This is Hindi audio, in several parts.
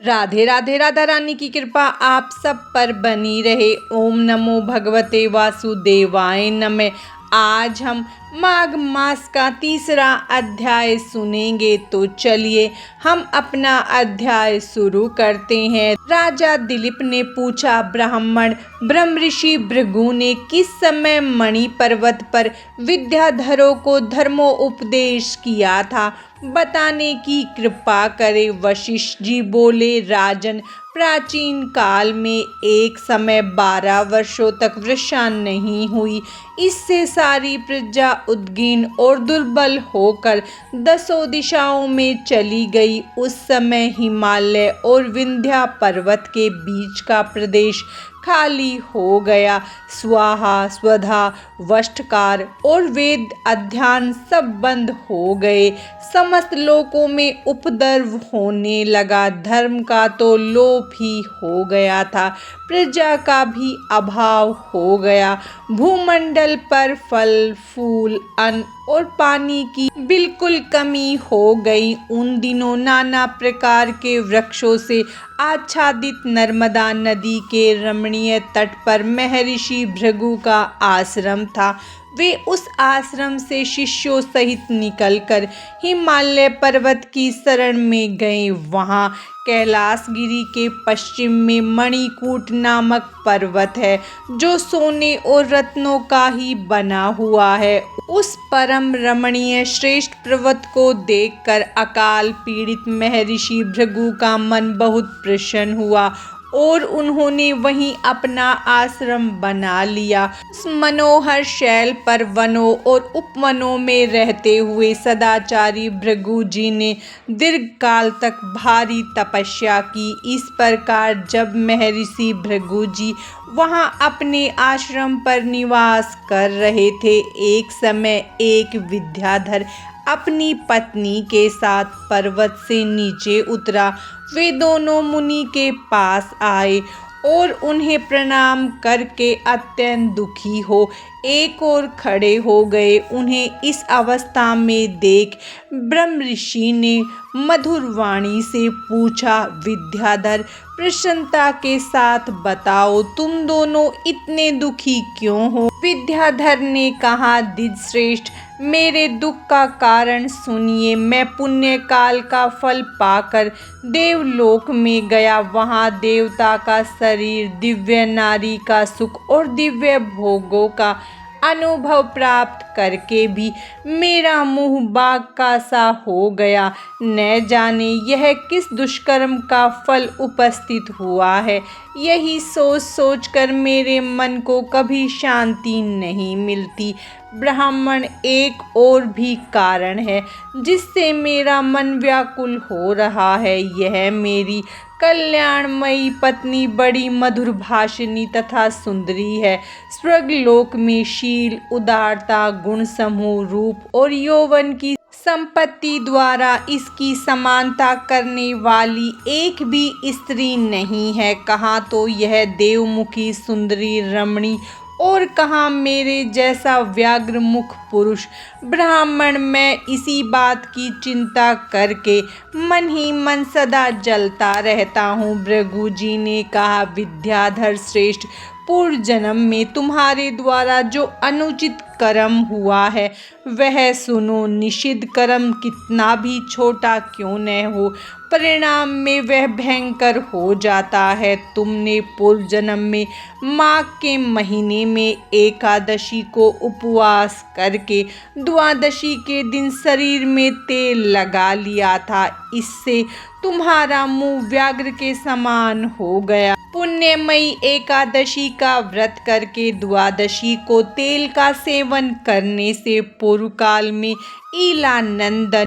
राधे राधे। राधा रानी की कृपा आप सब पर बनी रहे। ओम नमो भगवते वासुदेवाय नमः। आज हम माघ मास का तीसरा अध्याय सुनेंगे, तो चलिए हम अपना अध्याय शुरू करते हैं। राजा दिलीप ने पूछा, ब्राह्मण ब्रह्मऋषि भृगु ने किस समय मणि पर्वत पर विद्याधरों को धर्मोपदेश किया था, बताने की कृपा करे। वशिष्ठ जी बोले, राजन, प्राचीन काल में एक समय 12 वर्षों तक वर्षा नहीं हुई। इससे सारी प्रजा उद्गीन और दुर्बल होकर 10 दिशाओं में चली गई। उस समय हिमालय और विंध्या पर्वत के बीच का प्रदेश खाली हो गया। स्वाहा, स्वधा, वष्टकार और वेद अध्ययन सब बंद हो गए। समस्त लोकों में उपद्रव होने लगा। धर्म का तो लोप ही हो गया था, प्रजा का भी अभाव हो गया। भूमंडल पर फल फूल, अन्न और पानी की बिल्कुल कमी हो गई। उन दिनों नाना प्रकार के वृक्षों से आच्छादित नर्मदा नदी के रमणीय तट पर महर्षि भृगु का आश्रम था। वे उस आश्रम से शिष्यों सहित निकलकर हिमालय पर्वत की शरण में गए। वहाँ कैलाशगिरी के पश्चिम में मणिकूट नामक पर्वत है, जो सोने और रत्नों का ही बना हुआ है। उस परम रमणीय श्रेष्ठ पर्वत को देखकर अकाल पीड़ित महर्षि भृगु का मन बहुत प्रसन्न हुआ और उन्होंने वहीं अपना आश्रम बना लिया। उस मनोहर शैल पर वनों और उपवनों में रहते हुए सदाचारी भृगु जी ने दीर्घ काल तक भारी तपस्या की। इस प्रकार जब महर्षि भृगु जी वहां अपने आश्रम पर निवास कर रहे थे, एक समय एक विद्याधर अपनी पत्नी के साथ पर्वत से नीचे उतरा। वे दोनों मुनि के पास आए और उन्हें प्रणाम करके अत्यंत दुखी हो एक ओर खड़े हो गए। उन्हें इस अवस्था में देख ब्रह्मऋषि ने मधुर वाणी से पूछा, विद्याधर, प्रसन्नता के साथ बताओ, तुम दोनों इतने दुखी क्यों हो? विद्याधर ने कहा, द्विजश्रेष्ठ, मेरे दुख का कारण सुनिए। मैं पुण्य काल का फल पाकर देवलोक में गया। वहाँ देवता का शरीर, दिव्य नारी का सुख और दिव्य भोगों का अनुभव प्राप्त करके भी मेरा मुंह बाघ का सा हो गया। न जाने यह किस दुष्कर्म का फल उपस्थित हुआ है। यही सोच सोचकर मेरे मन को कभी शांति नहीं मिलती। ब्राह्मण, एक और भी कारण है जिससे मेरा मन व्याकुल हो रहा है। यह मेरी कल्याणमयी पत्नी बड़ी मधुर भाषिणी तथा सुंदरी है। स्वर्गलोक में शील, उदारता, गुण समूह, रूप और यौवन की संपत्ति द्वारा इसकी समानता करने वाली एक भी स्त्री नहीं है। कहाँ तो यह देवमुखी सुंदरी रमणी और कहाँ मेरे जैसा व्याघ्र मुख पुरुष। ब्राह्मण, मैं इसी बात की चिंता करके मन ही मन सदा जलता रहता हूँ। भृगु जी ने कहा, विद्याधर श्रेष्ठ, पूर्व जन्म में तुम्हारे द्वारा जो अनुचित कर्म हुआ है वह सुनो। निषिद्ध कर्म कितना भी छोटा क्यों न हो, परिणाम में वह भयंकर हो जाता है। तुमने पूर्व जन्म में माघ के महीने में एकादशी को उपवास करके द्वादशी के दिन शरीर में तेल लगा लिया था। इससे तुम्हारा मुंह व्याघ्र के समान हो गया। पुण्यमयी एकादशी का व्रत करके द्वादशी को तेल का सेवन करने से पूर्व काल में ईलानंदन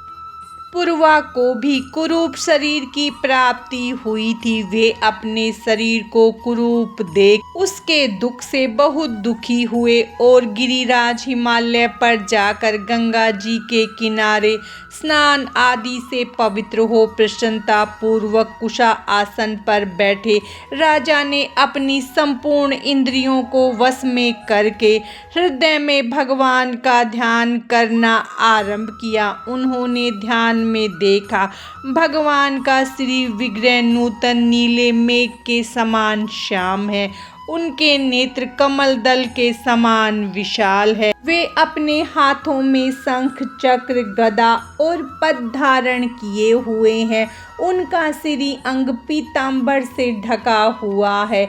पूर्वा को भी कुरूप शरीर की प्राप्ति हुई थी। वे अपने शरीर को कुरूप देख उसके दुख से बहुत दुखी हुए और गिरिराज हिमालय पर जाकर गंगा जी के किनारे स्नान आदि से पवित्र हो प्रसन्नता पूर्वक कुशा आसन पर बैठे। राजा ने अपनी संपूर्ण इंद्रियों को वश में करके हृदय में भगवान का ध्यान करना आरंभ किया। उन्होंने ध्यान में देखा। भगवान का श्री विग्रह नूतन नीले मेघ के समान श्याम है। उनके नेत्र कमल दल के समान विशाल है। वे अपने हाथों में शंख चक्र गदा और पद्म धारण किए हुए हैं। उनका श्री अंग पीतांबर से ढका हुआ है।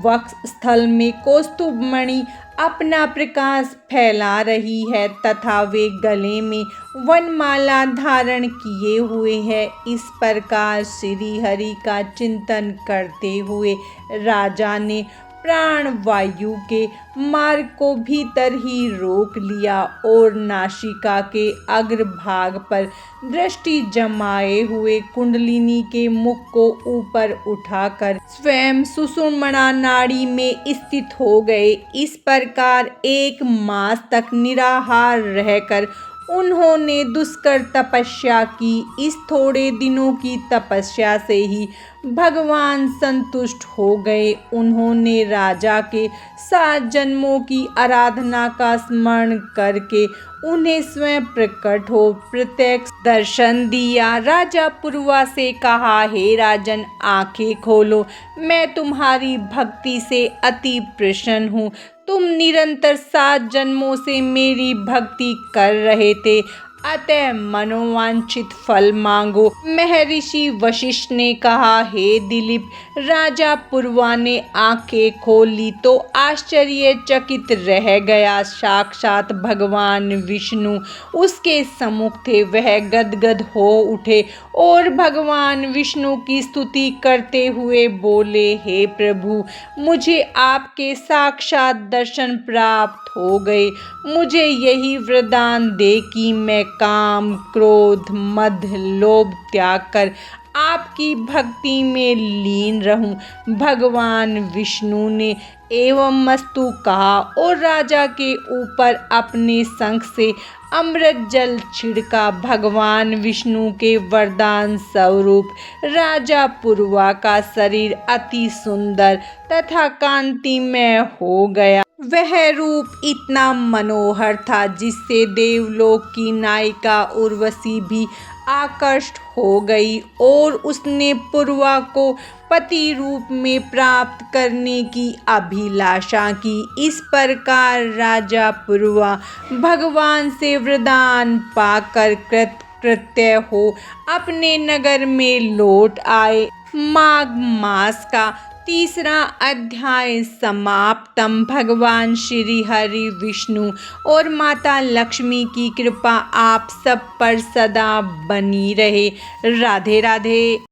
वक्ष स्थल में कौस्तुभ मणि अपना प्रकाश फैला रही है तथा वे गले में वनमाला धारण किए हुए हैं। इस प्रकार श्री हरि का चिंतन करते हुए राजा ने प्राण वायु के मार्ग को भीतर ही रोक लिया और नासिका के अग्रभाग पर दृष्टि जमाए हुए कुंडलिनी के मुख को ऊपर उठाकर स्वयं सुषुम्ना नाड़ी में स्थित हो गए। इस प्रकार 1 मास तक निराहार रहकर उन्होंने दुष्कर तपस्या की। इस थोड़े दिनों की तपस्या से ही भगवान संतुष्ट हो गए। उन्होंने राजा के 7 जन्मों की आराधना का स्मरण करके उन्हें स्वयं प्रकट हो प्रत्यक्ष दर्शन दिया। राजा पुरवा से कहा, हे राजन, आंखें खोलो, मैं तुम्हारी भक्ति से अति प्रसन्न हूँ। तुम निरंतर 7 जन्मों से मेरी भक्ति कर रहे थे, अतः मनोवांछित फल मांगो। महर्षि वशिष्ठ ने कहा, हे दिलीप, राजा पुरवा ने आंखें खोल ली तो आश्चर्यचकित रह गया। साक्षात भगवान विष्णु उसके सम्मुख थे। वह गदगद हो उठे और भगवान विष्णु की स्तुति करते हुए बोले, हे प्रभु, मुझे आपके साक्षात दर्शन प्राप्त हो गए। मुझे यही वरदान दे कि मैं काम, क्रोध, मद, लोभ त्याग कर आपकी भक्ति में लीन रहूं। भगवान विष्णु ने एवं मस्तु कहा और राजा के ऊपर अपने शंख से अमृत जल छिड़का। भगवान विष्णु के वरदान स्वरूप राजा पुरवा का शरीर अति सुंदर तथा कांतिमय हो गया। वह रूप इतना मनोहर था जिससे देवलोक की नायिका उर्वशी भी आकृष्ट हो गई और उसने पुरवा को पति रूप में प्राप्त करने की अभिलाषा की। इस प्रकार राजा पुरवा भगवान से वरदान पाकर कृतकृत्य हो अपने नगर में लौट आए। माघ मास का 3रा अध्याय समाप्तम। भगवान श्री हरि विष्णु और माता लक्ष्मी की कृपा आप सब पर सदा बनी रहे। राधे राधे।